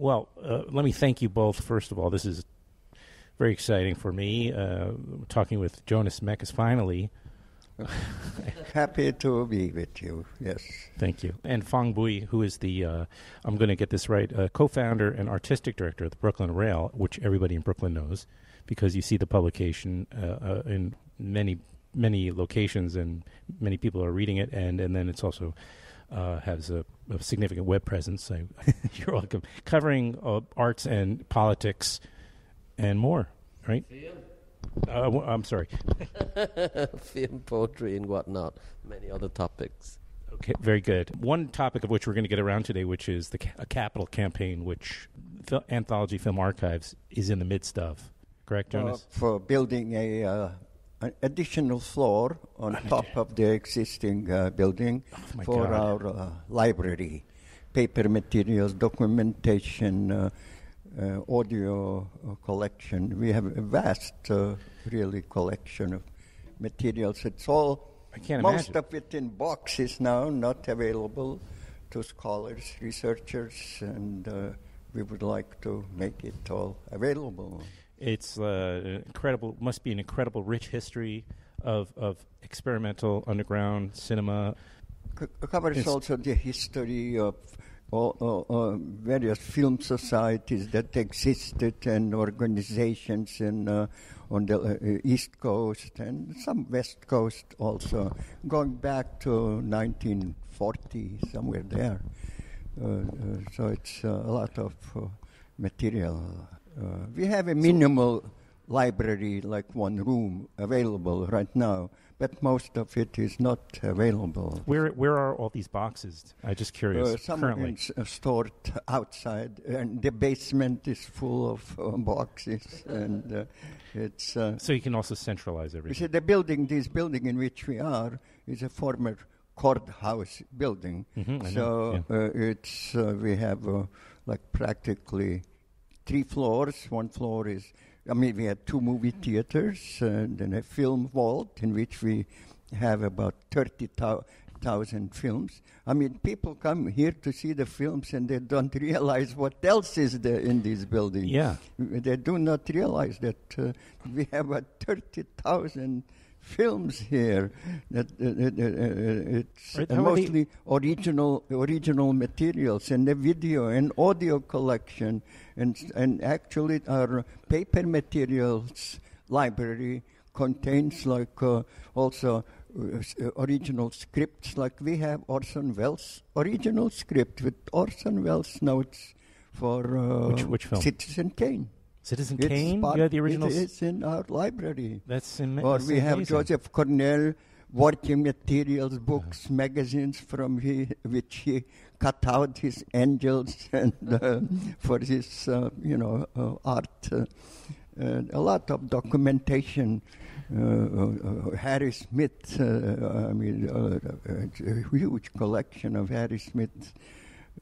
Well, let me thank you both. First of all, this is very exciting for me. Talking with Jonas Mekas finally. Happy to be with you, yes. Thank you. And Phong Bui, who is the, I'm going to get this right, co-founder and artistic director of the Brooklyn Rail, which everybody in Brooklyn knows, because you see the publication in many locations and many people are reading it, and then it's also has a significant web presence. So you're welcome. Covering arts and politics and more, right? I'm sorry. Film, poetry, and whatnot. Many other topics. Okay, very good. One topic of which we're going to get around today, which is a capital campaign, which Anthology Film Archives is in the midst of. Correct, Jonas? For building an additional floor on top of the existing building for our library. Paper materials, documentation, audio collection. We have a vast, really, collection of materials. It's all, I can't most imagine. of it in boxes now, not available to scholars, researchers, and we would like to make it all available. It's incredible. Must be an incredible, rich history of experimental underground cinema. Covers also the history of various film societies that existed and organizations on the East Coast and some West Coast also, going back to 1940, somewhere there. So it's a lot of material. We have a minimal library, like one room, available right now, but most of it is not available. Where are all these boxes? I'm just curious. Some currently are stored outside, and the basement is full of boxes, and it's... so you can also centralize you everything. see, this building in which we are, is a former courthouse building. It's we have like practically 3 floors. One floor is... we had 2 movie theaters and then a film vault in which we have about 30,000 films. People come here to see the films and they don't realize what else is there in this building. Yeah. They do not realize that we have about 30,000 films here. It's mostly original materials, and the video and audio collection, and actually our paper materials library contains also original scripts, like we have Orson Welles' original script with Orson Welles' notes for which film? Citizen Kane. Citizen Kane? You had the original? It is in our library. That's Or that's we have amazing. Joseph Cornell working materials, books, magazines from which he cut out his angels and for his art. A lot of documentation. Harry Smith, a huge collection of Harry Smith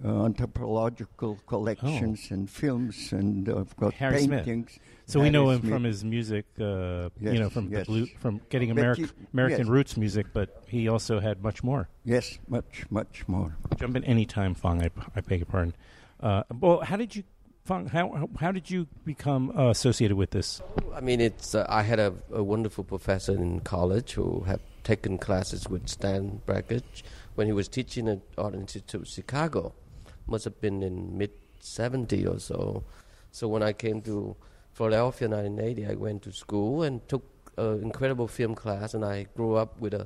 anthropological collections and films, and of course Harry paintings. Smith. So we know him from his music, from getting American roots music, but he also had much more. Yes, much more. Jump in any time, Phong. I beg your pardon. Well, how did you, Phong? How did you become associated with this? It's I had a wonderful professor in college who had taken classes with Stan Brakhage when he was teaching at Art Institute Chicago. Must have been in mid-70s or so. So when I came to Philadelphia in 1980, I went to school and took an incredible film class, and I grew up with an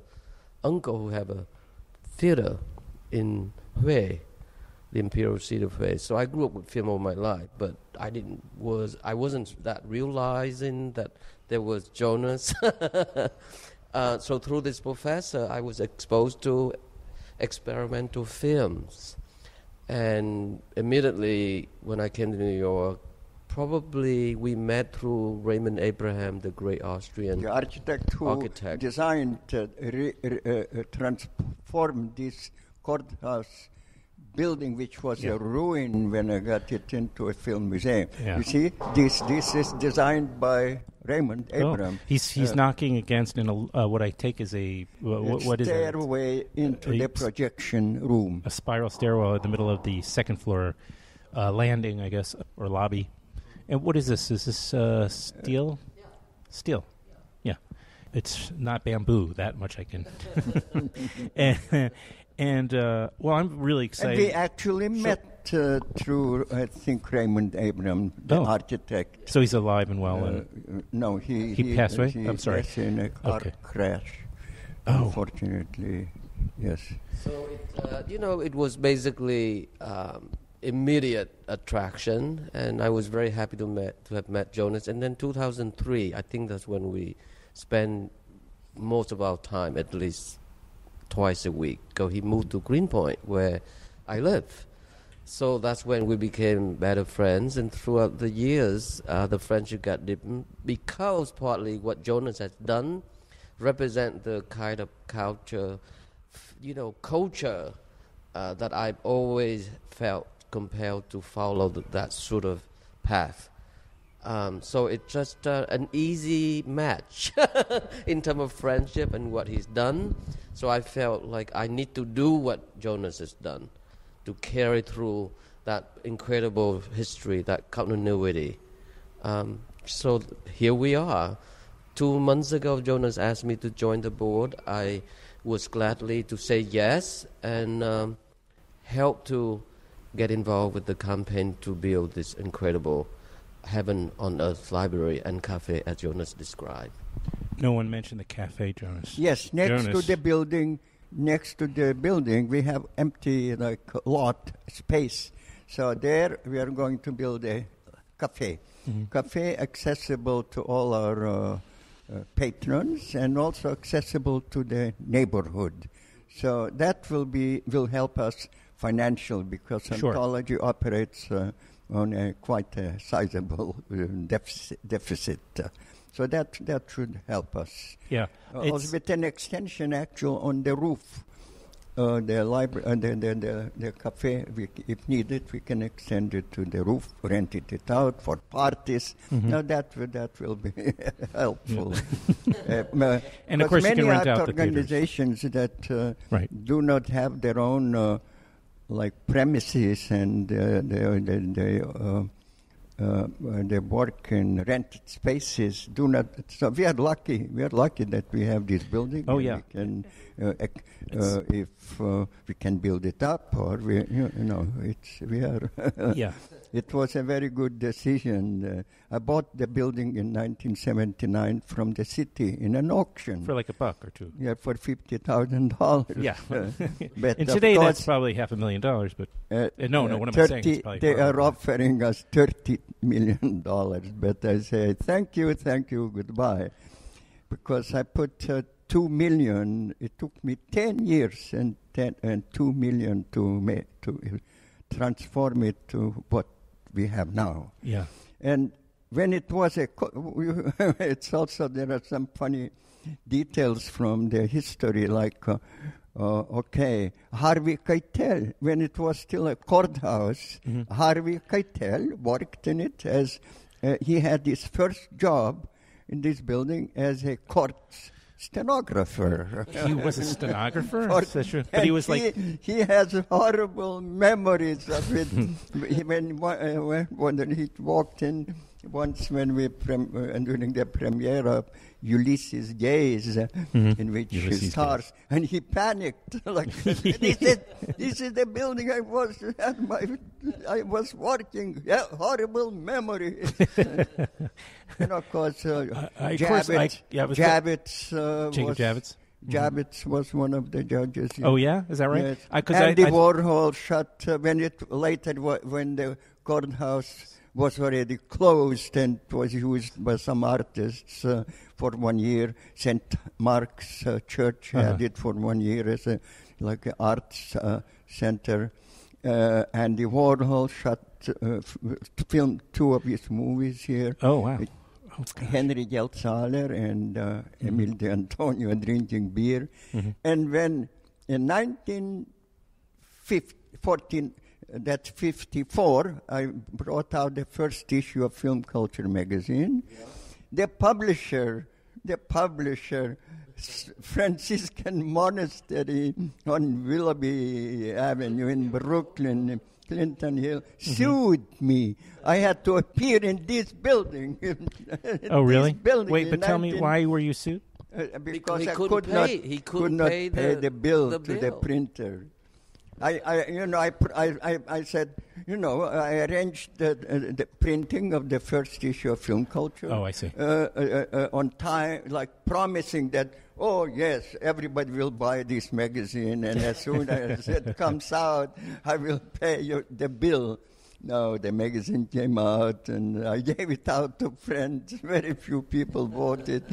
uncle who had a theater in Hue, the Imperial City of Hue. So I grew up with film all my life, but I wasn't that realizing that there was Jonas. So through this professor, I was exposed to experimental films. And immediately when I came to New York, probably we met through Raymond Abraham, the great Austrian the architect who designed, transformed this courthouse building, which was a ruin when I got it into a film museum. Yeah. You see, this is designed by Raymond Abraham. He's knocking against what I take is what is it? Stairway into the projection room. A spiral stairwell in the middle of the second floor landing, I guess, or lobby. And what is this? Is this steel? Yeah. Steel. Yeah. It's not bamboo. That much I can. and well, I'm really excited. And we actually met through, I think, Raymond Abram, the architect. So he's alive and well. No, he passed away? He I'm sorry. passed in a car crash. Oh. Unfortunately, yes. So it was basically immediate attraction, and I was very happy to have met Jonas. And then 2003, I think that's when we spent most of our time, at least twice a week. He moved to Greenpoint, where I live. So that's when we became better friends, and throughout the years, the friendship got deepened because partly what Jonas has done represent the kind of culture that I've always felt compelled to follow that sort of path. So it's just an easy match in terms of friendship and what he's done. So I felt like I need to do what Jonas has done to carry through that incredible history, that continuity. So here we are. 2 months ago, Jonas asked me to join the board. I was gladly to say yes and help to get involved with the campaign to build this incredible heaven on earth library and cafe as Jonas described. No one mentioned the cafe, Jonas. Yes, next to the building, we have empty lot space. So there we are going to build a cafe. Mm-hmm. Cafe accessible to all our patrons and also accessible to the neighborhood. So that will help us financially because Anthology operates on a quite sizable deficit. So that should help us. Yeah, also with an extension actual on the roof, the library, the cafe. If needed, we can extend it to the roof, rent it out for parties. Mm-hmm. Now that will be helpful. And of course, you can rent out the organizations that do not have their own premises and they work in rented spaces. Do not. So we are lucky. We are lucky that we have this building. Oh yeah. We can, if we can build it up, or we are. Yeah. It was a very good decision. I bought the building in 1979 from the city in an auction. For like $1 or $2. Yeah, for $50,000. Yeah. But and today that's probably $500,000. But no, what am I saying? It's probably they are offering us $30 million. But I say, thank you, goodbye. Because I put $2 million. It took me 10 years and $2 million to transform it to what we have now. Yeah. And when it was it's also, there are some funny details from the history, like, Harvey Keitel, when it was still a courthouse, mm-hmm. Harvey Keitel worked in it as, he had his first job in this building as a court stenographer. He was a stenographer? But he was he has horrible memories of it. When he walked in once when during the premiere of Ulysses Gaze, mm-hmm. in which he stars, and he panicked. This is the building I was working. Yeah, horrible memory. And of course, Javits was one of the judges. Oh yeah, is that right? Yes. Andy Warhol shot when the courthouse was already closed and was used by some artists for 1 year. St. Mark's Church had it for 1 year as an arts center. Andy Warhol filmed 2 of his movies here. Oh wow. Henry Geltzaler and Emil de Antonio drinking beer. Mm-hmm. And when in 1954, I brought out the first issue of Film Culture magazine. Yeah. The publisher, Franciscan Monastery on Willoughby Avenue in Brooklyn, Clinton Hill, sued me. I had to appear in this building. Oh, really? Wait, but tell me, why were you sued? Because I could not pay the bill the to bill. the printer. I said, I arranged the printing of the first issue of Film Culture. Oh, I see. On time, like promising that, oh yes, everybody will buy this magazine, and as soon as it comes out, I will pay you the bill. No, the magazine came out, and I gave it out to friends. Very few people bought it.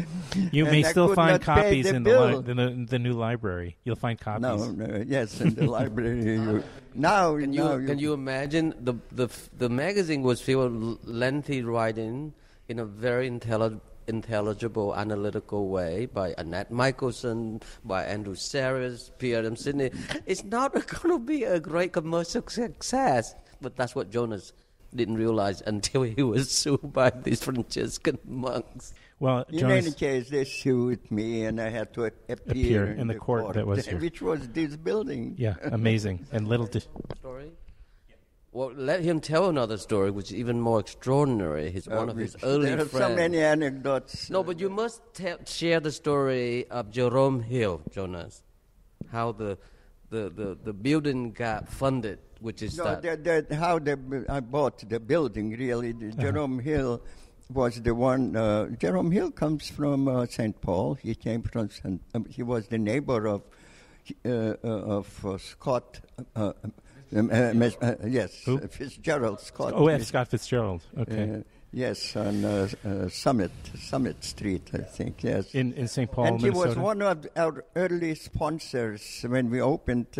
You may still find copies in the new library. You'll find copies. No, yes, in the library. Can you imagine the magazine was filled with lengthy writing in a very intelligible, analytical way by Annette Michelson, by Andrew Sarris, Pierre M. Sidney. It's not going to be a great commercial success. But that's what Jonas didn't realize until he was sued by these Franciscan monks. Well, in any case, they sued me, and I had to appear in the court that was here. Which was this building. Yeah, amazing. And story. Well, let him tell another story, which is even more extraordinary. He's one of his early friends. There are so many anecdotes. No, but you must share the story of Jerome Hill, Jonas. How the building got funded. Which is I bought the building, really. Jerome Hill was the one. Jerome Hill comes from St. Paul. He came from he was the neighbor of Scott. Yes, Fitzgerald Scott. Oh, Scott Fitzgerald. Okay. Yes, on Summit Street, I think. Yes, in St. Paul, and Minnesota. He was one of our early sponsors when we opened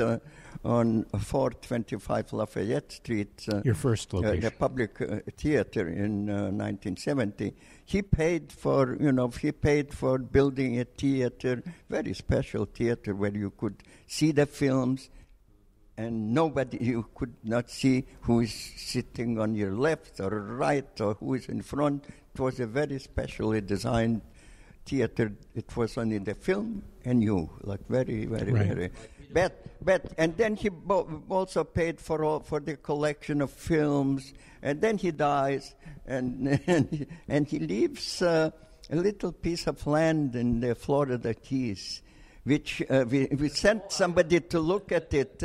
on 425 Lafayette Street. Your first location, the public theater in 1970. He paid for building a theater, very special theater where you could see the films. And you could not see who is sitting on your left or right or who is in front. It was a very specially designed theater. It was only the film and you, like very, very, very. But and then he also paid for the collection of films. And then he dies, and he leaves a little piece of land in the Florida Keys, which we sent somebody to look at it.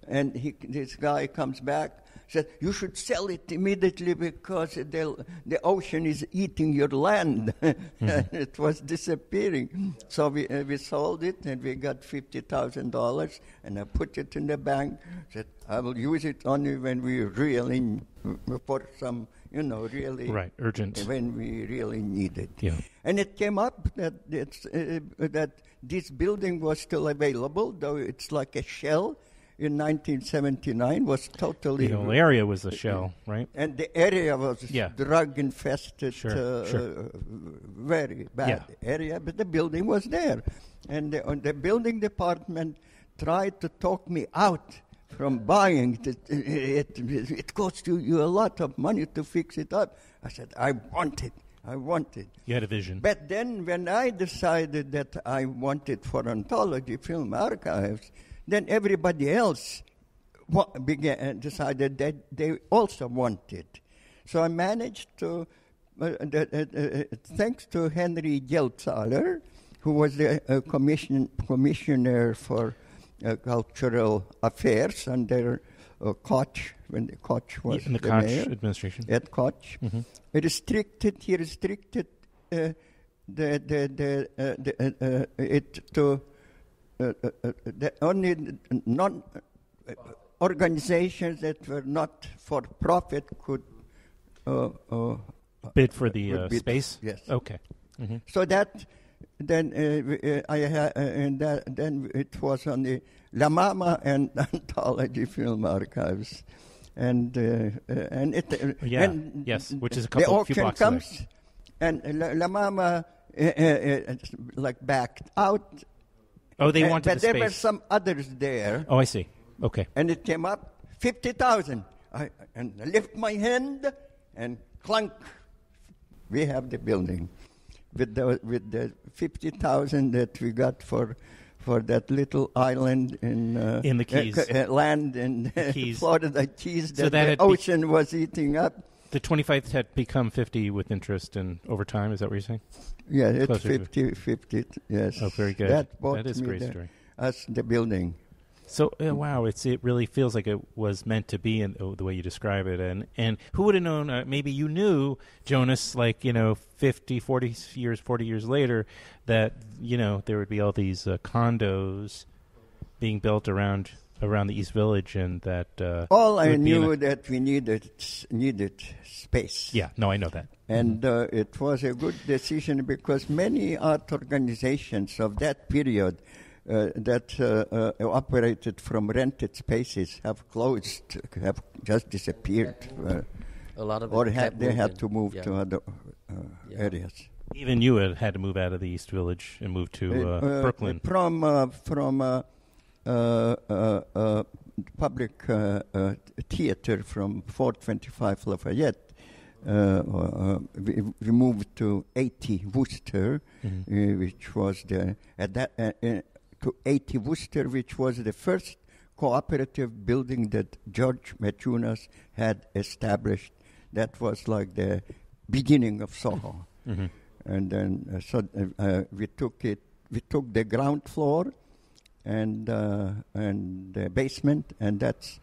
And this guy comes back, said, you should sell it immediately because the ocean is eating your land. It was disappearing. So we sold it, and we got $50,000, and I put it in the bank. Said, I will use it only when we really, for some, really... Right, urgent. When we really need it. Yeah. And it came up that that this building was still available, though it's like a shell. In 1979 was totally... The whole area was a shell, right? And the area was drug-infested, very bad area, but the building was there. And the building department tried to talk me out from buying it. It cost you a lot of money to fix it up. I said, I want it. You had a vision. But then when I decided that I wanted for Anthology Film Archives, then everybody else decided that they also wanted. So I managed to, thanks to Henry Geltzaler, who was the commissioner for cultural affairs under Koch, when the Koch was in the Koch administration. At Koch. Mm-hmm. He restricted it to only organizations that were not for profit could bid for the space. Yes. Okay. Mm-hmm. So that then then it was on the La Mama and Anthology Film Archives, and which is a couple few blocks away. The auction comes, and La Mama like backed out. Oh, they wanted but the space. But there were some others there. Oh, I see. Okay. And it came up, 50,000. And I lift my hand, and clunk, we have the building. With the 50,000 that we got for for that little island in the Keys, land in Keys. Florida Keys So that the ocean was eating up. The 25th had become 50 with interest and over time. Is that what you're saying? Yeah, it's 50, yes. Oh, very good. That is a great story. Us the building. So, wow, it really feels like it was meant to be in the way you describe it. And who would have known, maybe you knew, Jonas, 40 years later, that, there would be all these condos being built around the East Village, and that... all I knew that we needed space. Yeah, no, I know that. And it was a good decision because many art organizations of that period that operated from rented spaces have closed, have just disappeared. A lot of they had to move to other areas. Even you had to move out of the East Village and move to Brooklyn. From public theater from 425 Lafayette. We moved to 80 Worcester, which was to 80 Worcester, which was the first cooperative building that George Jonas had established. That was like the beginning of Soho. And then we took the ground floor and the basement, and that's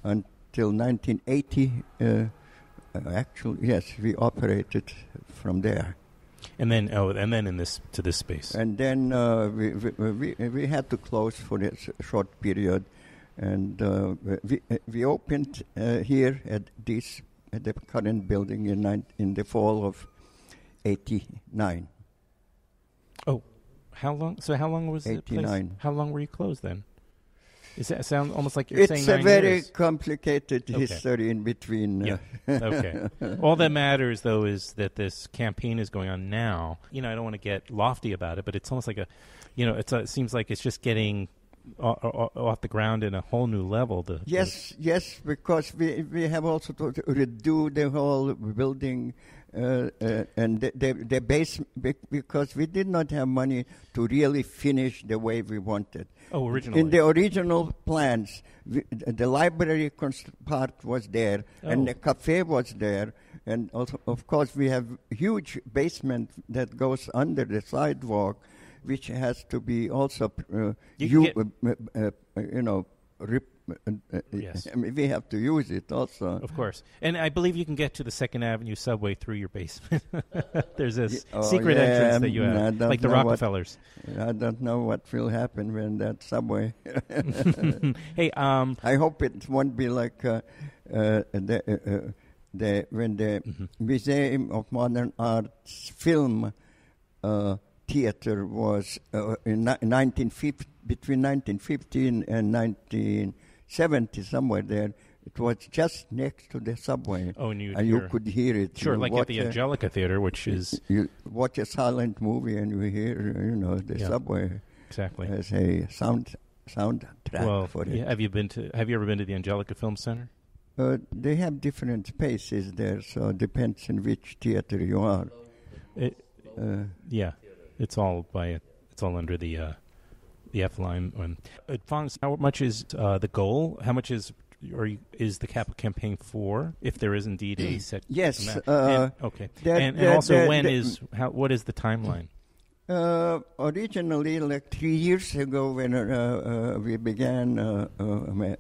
until 1980. Actually, yes, we operated from there. And then to this space. And then we had to close for a short period, and we opened here at the current building in the fall of '89. Oh, how long? So how long was it? '89. How long were you closed then? Does that sound almost like you're saying 9 years? It's a very complicated history in between. Yeah. Okay. All that matters, though, is that this campaign is going on now. I don't want to get lofty about it, but it's almost like it seems like it's just getting off the ground in a whole new level. Yes, because we have also to redo the whole building. And the base, because we did not have money to really finish the way we wanted. Oh, originally. In the original plans, the library part was there, and the cafe was there, and also, of course, we have huge basement that goes under the sidewalk, which has to be also, yes. I mean, we have to use it also. Of course. And I believe you can get to the 2nd Avenue subway through your basement. There's a secret entrance that you have, like the Rockefellers. I don't know what will happen when that subway... Hey, I hope it won't be like when the Museum of Modern Art's film theater was in 1950, between 1915 and 1970, somewhere there. It was just next to the subway. Oh, and you could hear it. Sure, like at the Angelica Theater, which is... You watch a silent movie and you hear, the subway. Exactly. As a soundtrack for it. Yeah, have you ever been to the Angelica Film Center? They have different spaces there, so it depends on which theater you are. Yeah, it's all under the F line. Phong, how much is the goal? How much is the campaign for? If there is indeed a set. Yes. Okay. What is the timeline? Originally, like 3 years ago, when we began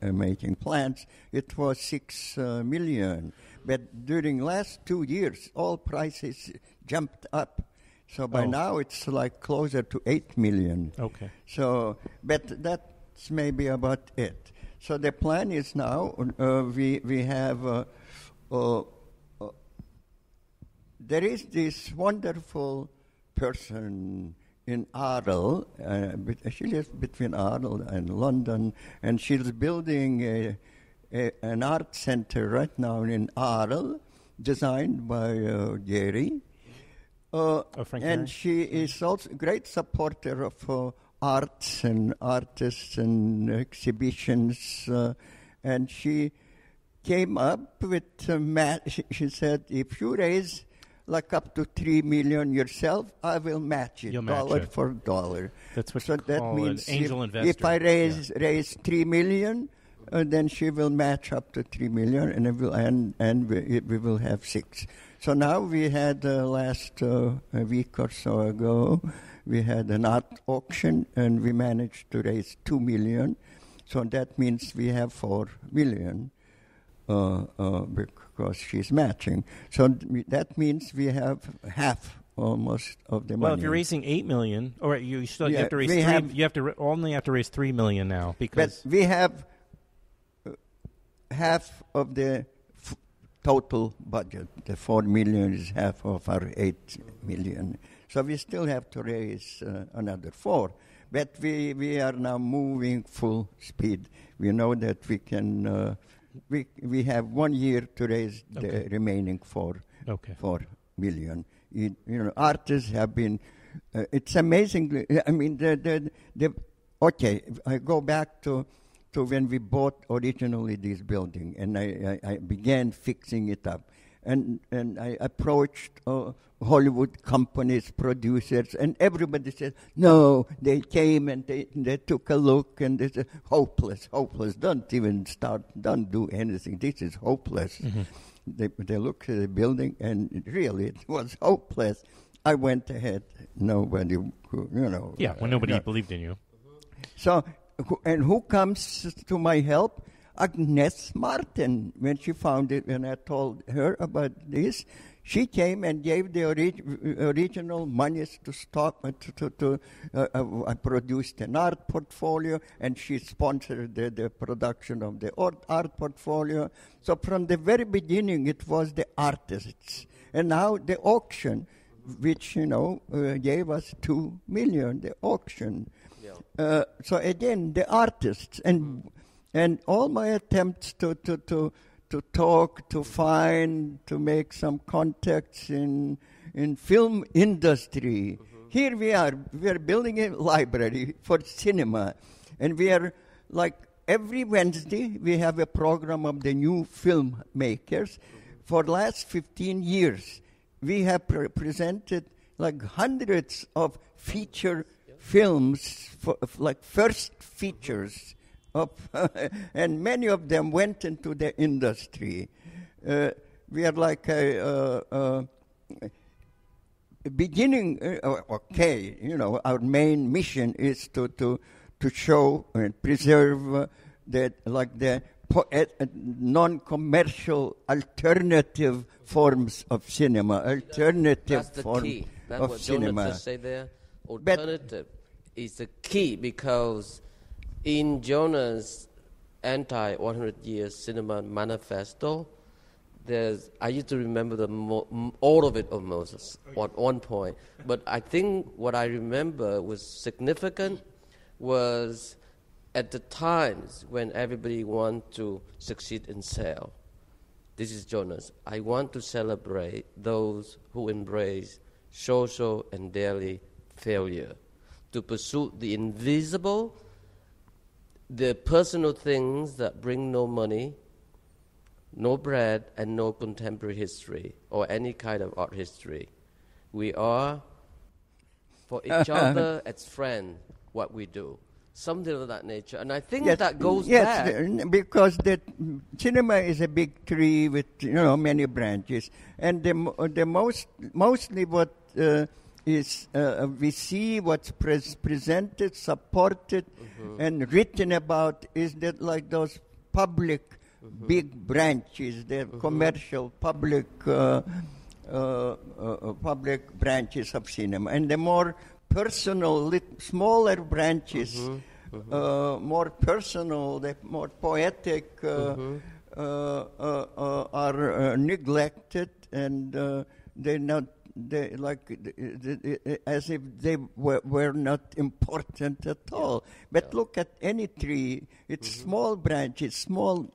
making plans, it was 6 million. But during last 2 years, all prices jumped up. So by now it's like closer to 8 million. Okay. So, but that's maybe about it. So the plan is now we have there is this wonderful person in Arles. She lives between Arles and London, and she's building an art center right now in Arles, designed by Gary. And she is also a great supporter of arts and artists and exhibitions. And she came up with she said, if you raise like up to $3 million yourself, I will match it, You'll match dollar it. for dollar. That's what so you that call means an angel investor. if I raise $3 million, then she will match up to $3 million, and we will have 6. So now we had last a week or so ago, we had an art auction, and we managed to raise $2 million. So that means we have $4 million because she's matching. So that means we have half almost of the money. Well, if you're raising $8 million, or you still have to raise only have to raise $3 million now because we have half of the total budget. The $4 million is half of our $8 million. So we still have to raise another 4. But we are now moving full speed. We know that we can. We have 1 year to raise the remaining 4 million. Artists have been. It's amazing. I mean, I go back to when we bought originally this building, and I began fixing it up, and I approached Hollywood companies, producers, and everybody said, no, they came and they took a look, and they said, hopeless, don't even start, don't do anything, this is hopeless. Mm-hmm. They looked at the building, and really it was hopeless. I went ahead, nobody, Yeah, when nobody believed in you. So, and who comes to my help? Agnes Martin. When she found it, when I told her about this, she came and gave the original monies to stop. I produced an art portfolio, and she sponsored the production of the art portfolio. So from the very beginning, it was the artists. And now the auction, which, gave us $2 million, the auction. Yeah. So again, the artists. And all my attempts to talk, to find, to make some contacts in film industry. Mm-hmm. Here we are building a library for cinema, and we are like every Wednesday we have a program of the new filmmakers. Mm-hmm. For the last 15 years, we have presented like hundreds of feature films, like first features. And many of them went into the industry. We are like a beginning. Our main mission is to show and preserve the non-commercial alternative forms of cinema. That's the key. That's what Jonas just said there. Alternative is the key, because in Jonas' anti-100 years cinema manifesto, I used to remember all of it almost at one point. But I think what I remember was significant was at the times when everybody wants to succeed in sale. This is Jonas. I want to celebrate those who embrace social and daily failure, to pursue the invisible, the personal things that bring no money, no bread, and no contemporary history or any kind of art history. We are, for each other as friends, what we do. Something of that nature. And I think that goes back. Yes, because the cinema is a big tree with many branches. And mostly what is we see what's presented, supported, and written about is that like those public big branches, the commercial public public branches of cinema, and the more personal, smaller branches, more personal, the more poetic are neglected, and they're not. As if they were not important at all. But look at any tree; it's small branches, small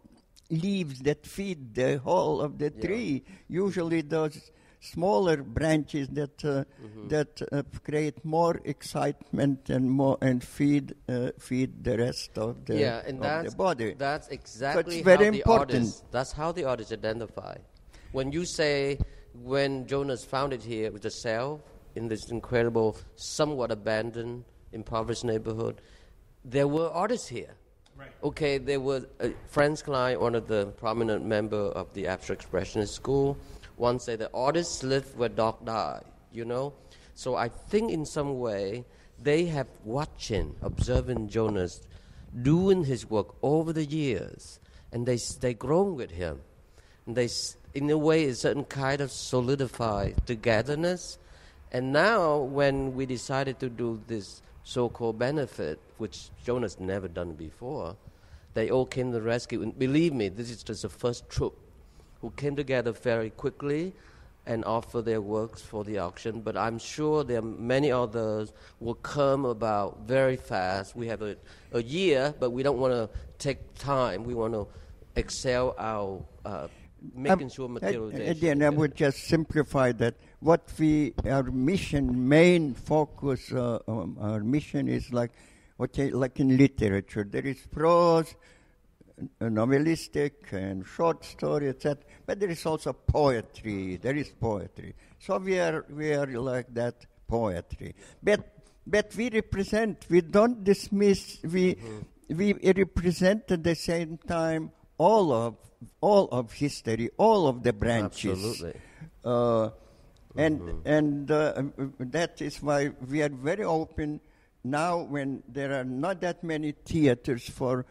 leaves that feed the whole of the tree. Usually, those smaller branches that create more excitement and feed the rest of the body. That's exactly so it's very important. That's how the artists identify. When you say when Jonas found it here with a cell in this incredible, somewhat abandoned, impoverished neighborhood, there were artists here. Right. Okay, there was Franz Klein, one of the prominent members of the Abstract Expressionist school, once said that artists live where dogs die, So I think in some way they have observing Jonas doing his work over the years, and they grown with him. And they, in a way, a certain kind of solidified togetherness. And now when we decided to do this so-called benefit, which Jonas never done before, they all came to the rescue. And believe me, this is just the first troupe who came together very quickly and offer their works for the auction. But I'm sure there are many others will come about very fast. We have a year, but we don't want to take time. We want to excel our making sure materialization. Again, I would just simplify that. Our mission, main focus, our mission is like in literature. There is prose, novelistic, and short story, etc. But there is also poetry. There is poetry. So we are like that poetry. But we represent. We don't dismiss. We represent at the same time all of history, all of the branches. Absolutely. And that is why we are very open now when there are not that many theaters for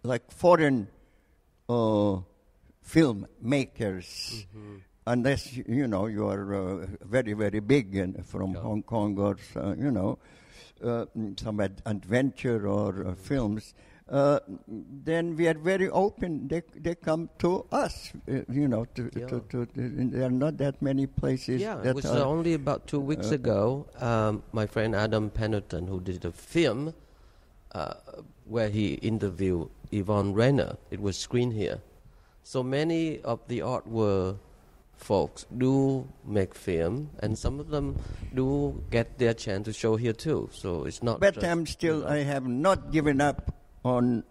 like foreign film makers, unless you are very, very big and from Hong Kong or some adventure or films. Then we are very open. They come to us, there are not that many places. Yeah, that it was only about 2 weeks ago. My friend Adam Pendleton, who did a film where he interviewed Yvonne Rainer, it was screened here. So many of the artwork folks do make film, and some of them do get their chance to show here too. So it's not. But I'm still. I have not given up on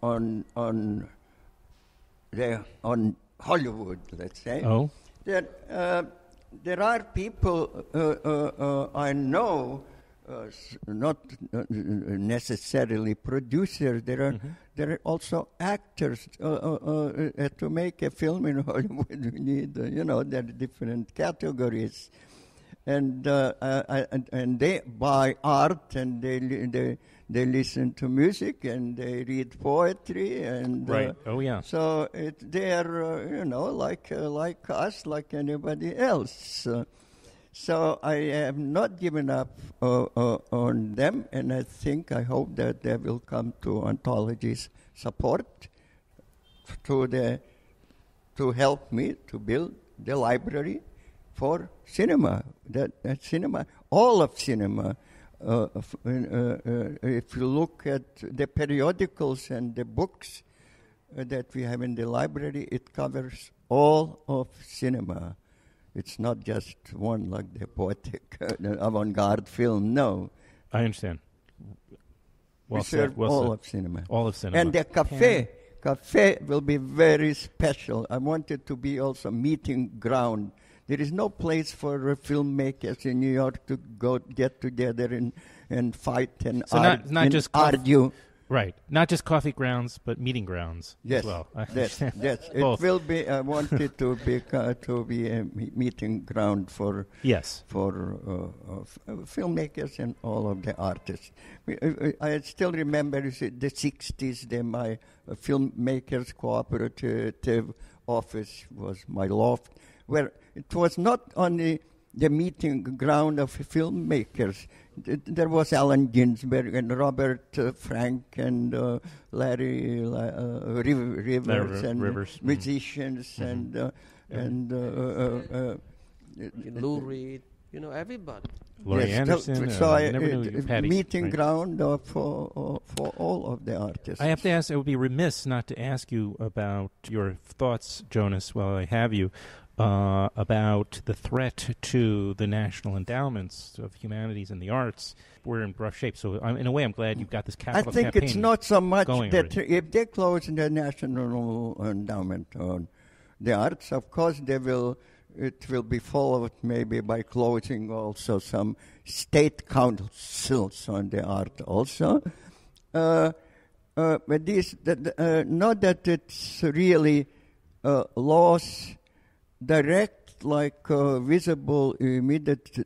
Hollywood, let's say. Oh. There are people I know, not necessarily producers. There are also actors. To make a film in Hollywood, we need there are different categories, and they buy art and they listen to music and they read poetry and right. Oh yeah. So they are like us, like anybody else. So I have not given up on them, and I hope that they will come to Anthology's support to help me to build the library for cinema. That cinema, all of cinema. If you look at the periodicals and the books that we have in the library, it covers all of cinema. It's not just one like the poetic, avant-garde film. No. I understand. Well we said. serve Well all said. of cinema. All of cinema. And the cafe will be very special. I want it to be also meeting ground. There is no place for filmmakers in New York to go get together and fight and argue. Right. Not just coffee grounds, but meeting grounds as well. Yes. It will be. I want it to be a meeting ground for filmmakers and all of the artists. I still remember the 60s. My filmmakers cooperative office was my loft, where it was not only the meeting ground of filmmakers. There was Allen Ginsberg and Robert Frank and Larry Rivers and musicians and Lou Reed, everybody. Laurie Anderson. Meeting ground for all of the artists. I have to ask. I would be remiss not to ask you about your thoughts, Jonas, while I have you. About the threat to the national endowments of humanities and the arts. We're in rough shape. So in a way, I'm glad you've got this capital campaign. I think it's not so much that already. If they close the national endowment on the arts, of course they will it will be followed maybe by closing also some state councils on the art also. But this, not that it's really laws direct, like visible, immediate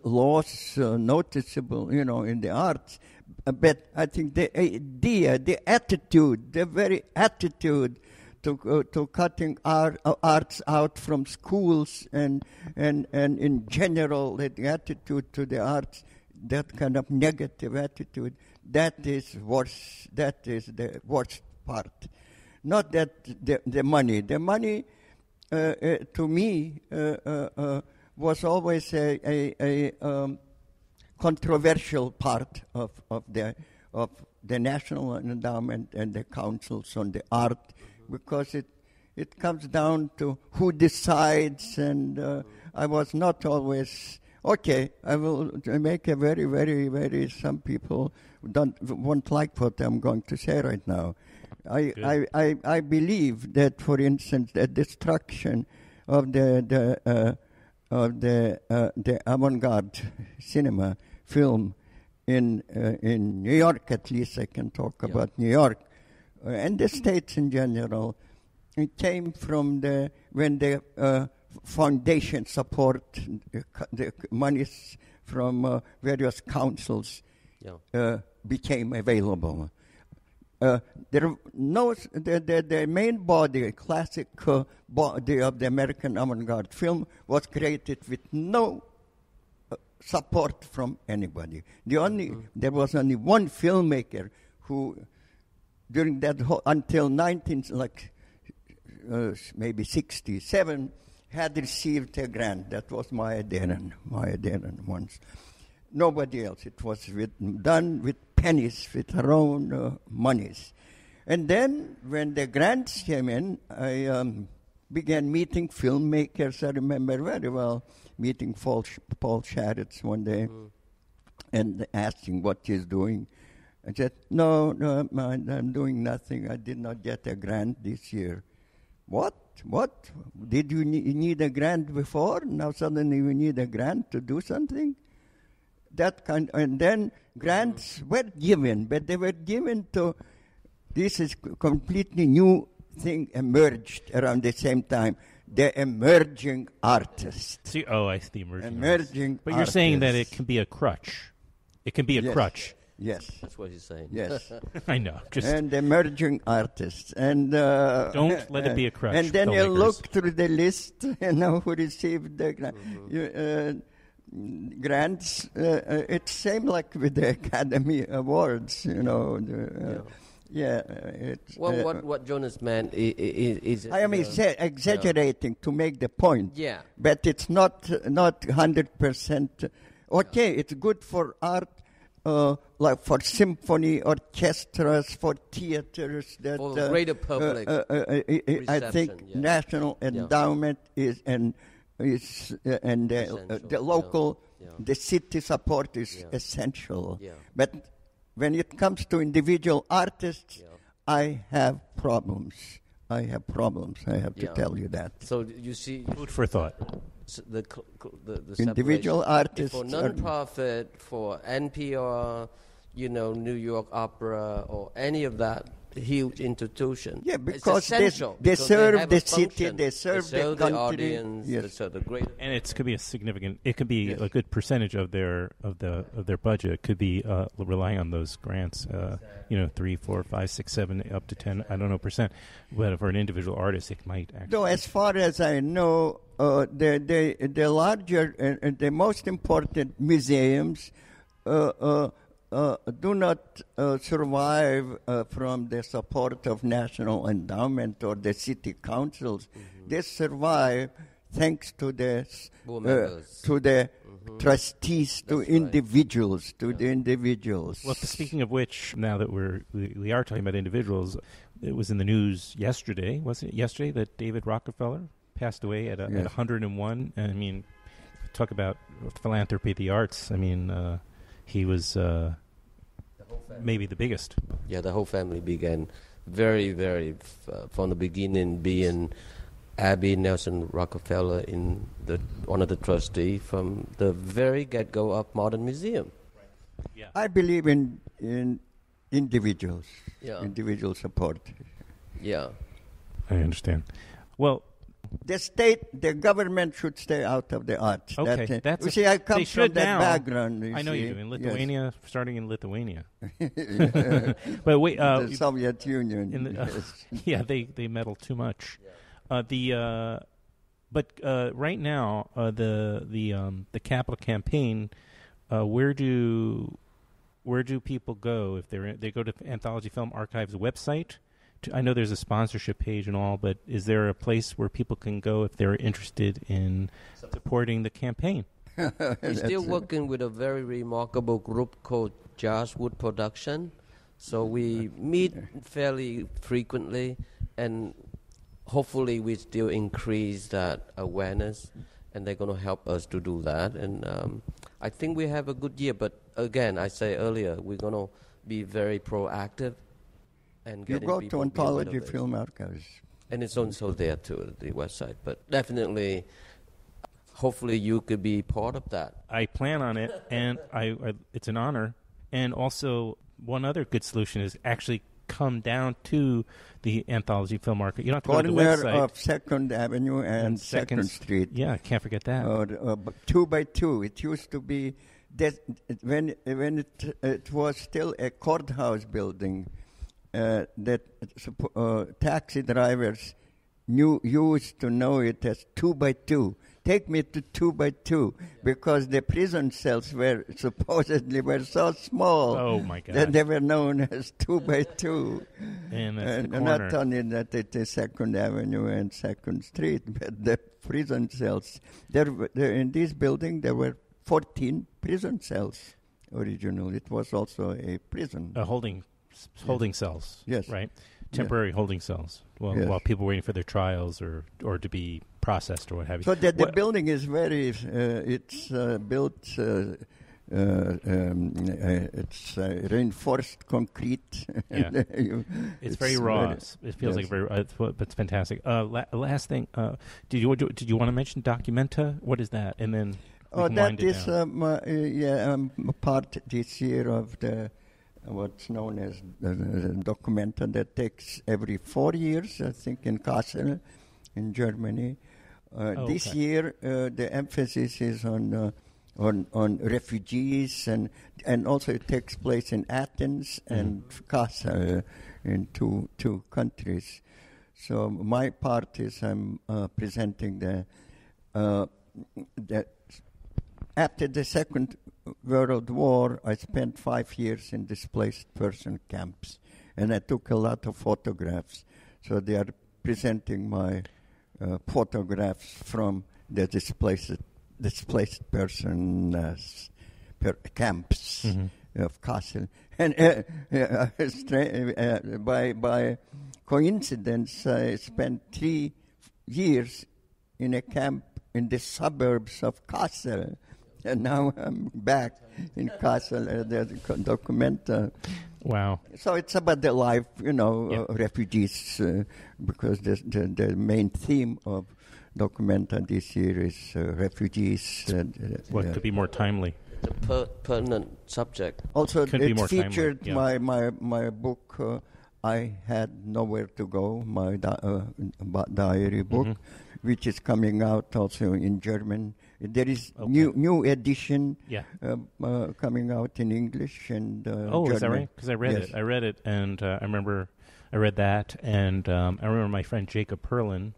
laws noticeable, in the arts. But I think the idea, the attitude, the very attitude to cutting arts out from schools and in general, the attitude to the arts, that kind of negative attitude, that is worse. That is the worst part. Not that the money. The money, to me, was always a controversial part of the national endowment and the councils on the art, because it comes down to who decides, and I was not always okay. I will make a very, very, very. Some people won't like what I'm going to say right now. I believe that, for instance, the destruction of the avant-garde cinema film in New York, at least I can talk about New York, and the States in general. It came from when the foundation support, the monies from various councils became available. The main body, classic body of the American avant-garde film was created with no support from anybody. There was only one filmmaker who, during that until maybe 67, had received a grant. That was Maya Deren once. Nobody else. It was done with pennies, with her own monies. And then when the grants came in, I began meeting filmmakers. I remember very well meeting Paul Sharits one day and asking what he's doing. I said, no, I'm doing nothing. I did not get a grant this year. What? Did you need a grant before? Now suddenly you need a grant to do something? And then grants were given, but they were given to, this is completely new thing emerged around the same time, the emerging artists. I see the emerging artists. But you're saying that it can be a crutch. It can be a crutch. Yes. That's what he's saying. Yes. I know. And emerging artists. And don't let it be a crutch. And then you look through the list, who received the grant. Grants, it's same like with the Academy Awards, What Jonas meant is I am exaggerating to make the point. Yeah. But it's not 100%. Okay, it's good for art, like for symphony orchestras, for theaters. For the greater public. I think national endowment is the local, the city support is essential. Yeah. But when it comes to individual artists, I have problems. I have to tell you that. So you see, food for thought. The individual artists for non-profit, for NPR, New York Opera, or any of that huge institution. Yeah, because they serve the city, they serve the country, audience, yes. They serve the greater. And it could be a good percentage of their budget. It could be relying on those grants. 3, 4, 5, 6, 7, up to 10. I don't know percent. But for an individual artist, it might actually. Though, as far as I know, the larger and the most important museums do not survive from the support of national endowment or the city councils. Mm-hmm. They survive thanks to the trustees, to individuals, the individuals. Well, speaking of which, now that we are talking about individuals, it was in the news yesterday, wasn't it yesterday, that David Rockefeller passed away at 101. I mean, talk about philanthropy, the arts. I mean, he was maybe the biggest. Yeah, the whole family began very, very, from the beginning, being Abby Nelson Rockefeller in one of the trustees from the very get-go of Modern Museum. Yeah. I believe in individuals, individual support. Yeah. I understand. Well, the government should stay out of the arts. Okay, you see, I come from that background. I know you do. In Lithuania, starting in Lithuania. But wait, the Soviet Union. Yeah, they meddle too much. Yeah. But right now, the capital campaign, where do people go if they go to Anthology Film Archives website? I know there's a sponsorship page and all, but is there a place where people can go if they're interested in supporting the campaign? We're still working with a very remarkable group called Jazzwood Production. So we meet fairly frequently, and hopefully we still increase that awareness, and they're going to help us to do that. And I think we have a good year, but again, I say earlier, we're going to be very proactive. And you go to Anthology Film Archives. And it's also there too, the website. But definitely, hopefully you could be part of that. I plan on it, and it's an honor. And also, one other good solution is actually come down to the Anthology Film Archive. You don't have to go to the website. Corner of 2nd Avenue and 2nd Street. Yeah, can't forget that. 2 by 2. It used to be, when it was still a courthouse building, that taxi drivers used to know it as 2 by 2. Take me to 2 by 2, because the prison cells were supposedly so small. Oh my God! That they were known as 2 by 2. And that's the corner. Not only that it is 2nd Avenue and 2nd Street, but the prison cells. There in this building there were 14 prison cells originally. It was also a prison. Holding cells. Yes. Right? Temporary holding cells while people were waiting for their trials or to be processed or what have you. So the building is very, it's built, it's reinforced concrete. Yeah. It's very raw. It feels like but it's fantastic. Last thing, did you want to mention Documenta? What is that? And then that is part this year of the what's known as the Documenta that takes every 4 years, I think, in Kassel, in Germany. This year, the emphasis is on refugees, and also it takes place in Athens and Kassel, in two countries. So my part is I'm presenting the after the Second World War, I spent 5 years in displaced person camps, and I took a lot of photographs. So they are presenting my photographs from the displaced person camps of Kassel. And by coincidence, I spent 3 years in a camp in the suburbs of Kassel. And now I'm back in Kassel at the Documenta. Wow. So it's about the life, refugees, because the main theme of Documenta this year is refugees. What could be more timely? The pertinent subject. Also, it featured my book, I Had Nowhere to Go, my diary book, which is coming out also in German. There is new edition coming out in English and German. Is that right? Because I read it. I read it, and I remember I read that, and I remember my friend Jacob Perlin.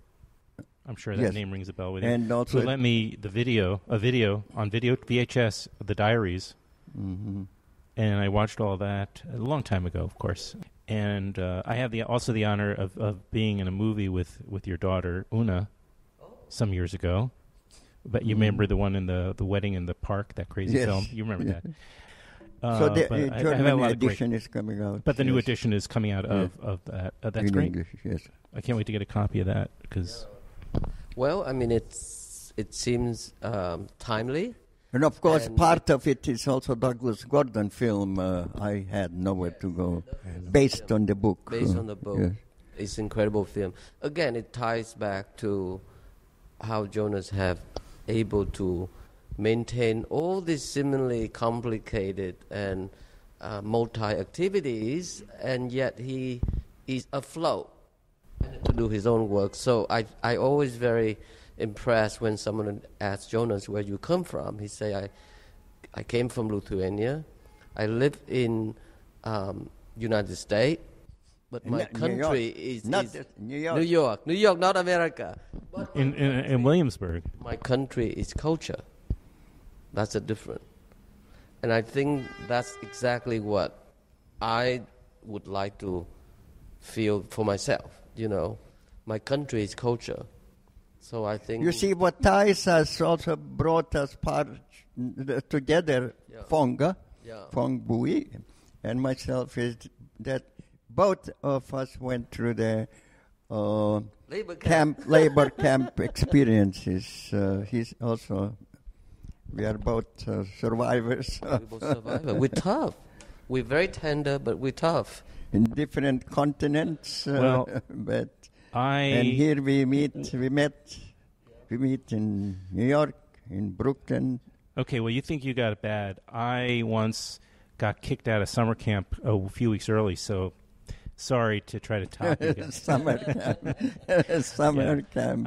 I'm sure that name rings a bell with you. And also who lent me a video on VHS of the diaries, and I watched all that a long time ago, of course. And I have also the honor of being in a movie with your daughter Una some years ago. But you remember the one in the wedding in the park, that crazy film? You remember that. So the German edition is coming out. But the new edition is coming out of that. That's in great. English, yes. I can't wait to get a copy of that. Well, I mean, it seems timely. And of course, part of it is also Douglas Gordon film, I Had Nowhere to Go, based on the book. Based on the book. Yes. It's incredible film. Again, it ties back to how Jonas have able to maintain all these seemingly complicated and multi-activities, and yet he is afloat to do his own work. So I always very impressed when someone asks Jonas, where you come from? He say, I came from Lithuania. I live in United States, but my country is New York. New York, not America. In Williamsburg. My country is culture. That's a difference. And I think that's exactly what I would like to feel for myself, you know. My country is culture. So I think... You see, what ties us also brought us together, Phong Bui and myself, is that both of us went through the labor camp experiences. He's also... We are both survivors. We're tough. We're very tender, but we're tough. In different continents, and here we meet. We meet in New York, in Brooklyn. Okay, well, you think you got it bad. I once got kicked out of summer camp a few weeks early, so sorry to try to top you guys. Summer camp.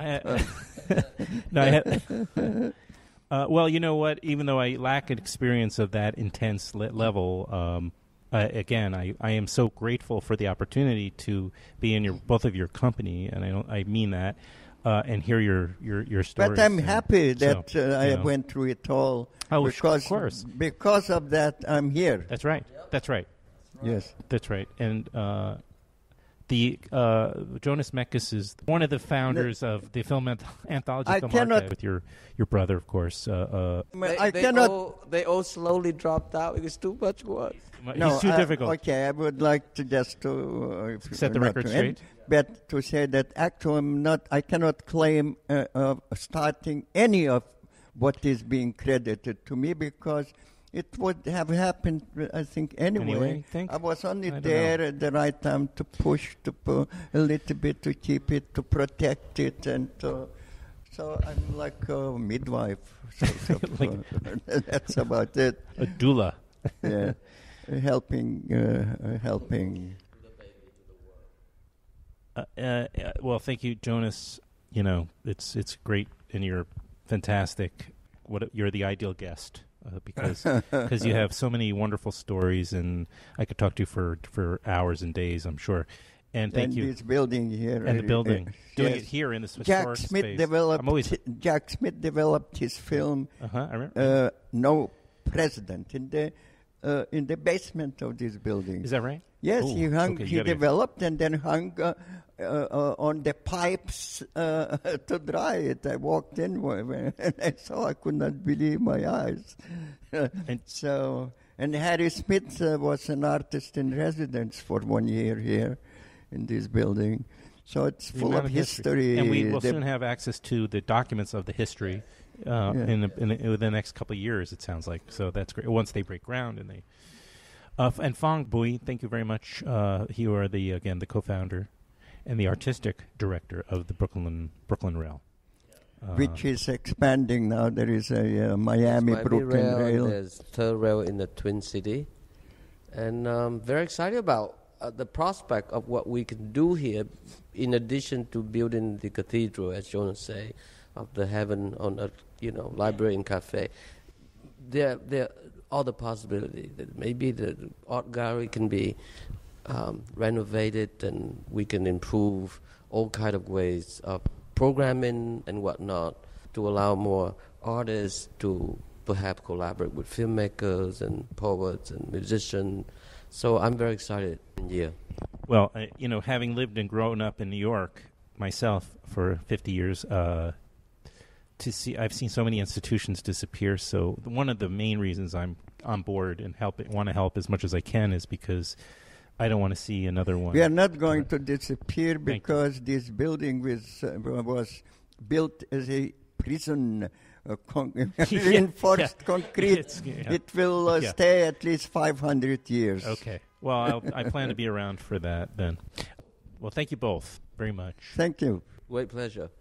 Well, you know what? Even though I lack an experience of that intense level, again, I am so grateful for the opportunity to be in both of your company, and I mean that, and hear your stories. But I'm happy that I went through it all. Oh, because, of course. Because of that, I'm here. That's right. That's right. Yes. That's right. And the Jonas Mekas is one of the founders of the Anthology Film Archives with your brother, of course. They all slowly dropped out. It was too much work. It's too difficult. Okay, I would like to just to set the record straight. But to say that actually I cannot claim starting any of what is being credited to me, because it would have happened, I think, anyway. I was only there at the right time to push, a little bit, to keep it, to protect it, and so I'm like a midwife. That's about it. A doula. Yeah, helping. Well, thank you, Jonas. You know, it's great, and you're fantastic. You're the ideal guest. Because you have so many wonderful stories, and I could talk to you for hours and days, I'm sure. And thank you. This building here. And the building. Doing it here in this historic space. Jack Smith developed his film, I remember. No President, in the basement of this building. Is that right? Yes, he developed and then hung on the pipes to dry it. I walked in and I saw, I could not believe my eyes. And Harry Smith was an artist in residence for 1 year here in this building. So it's full of history. And we will soon have access to the documents of the history within the next couple of years, it sounds like. So that's great. Once they break ground and they... and Phong Bui, thank you very much. You are the co-founder and the artistic director of the Brooklyn Rail, which is expanding now. There is a Miami Brooklyn Rail. There's third rail in the Twin City, and I'm very excited about the prospect of what we can do here. In addition to building the cathedral, as Jonas say, of the heaven on earth, library and cafe, there other possibility that maybe the art gallery can be renovated, and we can improve all kind of ways of programming and whatnot to allow more artists to perhaps collaborate with filmmakers and poets and musicians. So I'm very excited. Yeah. Well, having lived and grown up in New York myself for 50 years, I've seen so many institutions disappear. So one of the main reasons I'm on board and want to help as much as I can is because I don't want to see another one. We are not going to disappear because this building was built as a prison, reinforced concrete. It will stay at least 500 years. Okay. Well, I plan to be around for that then. Well, thank you both very much. Thank you. Great pleasure.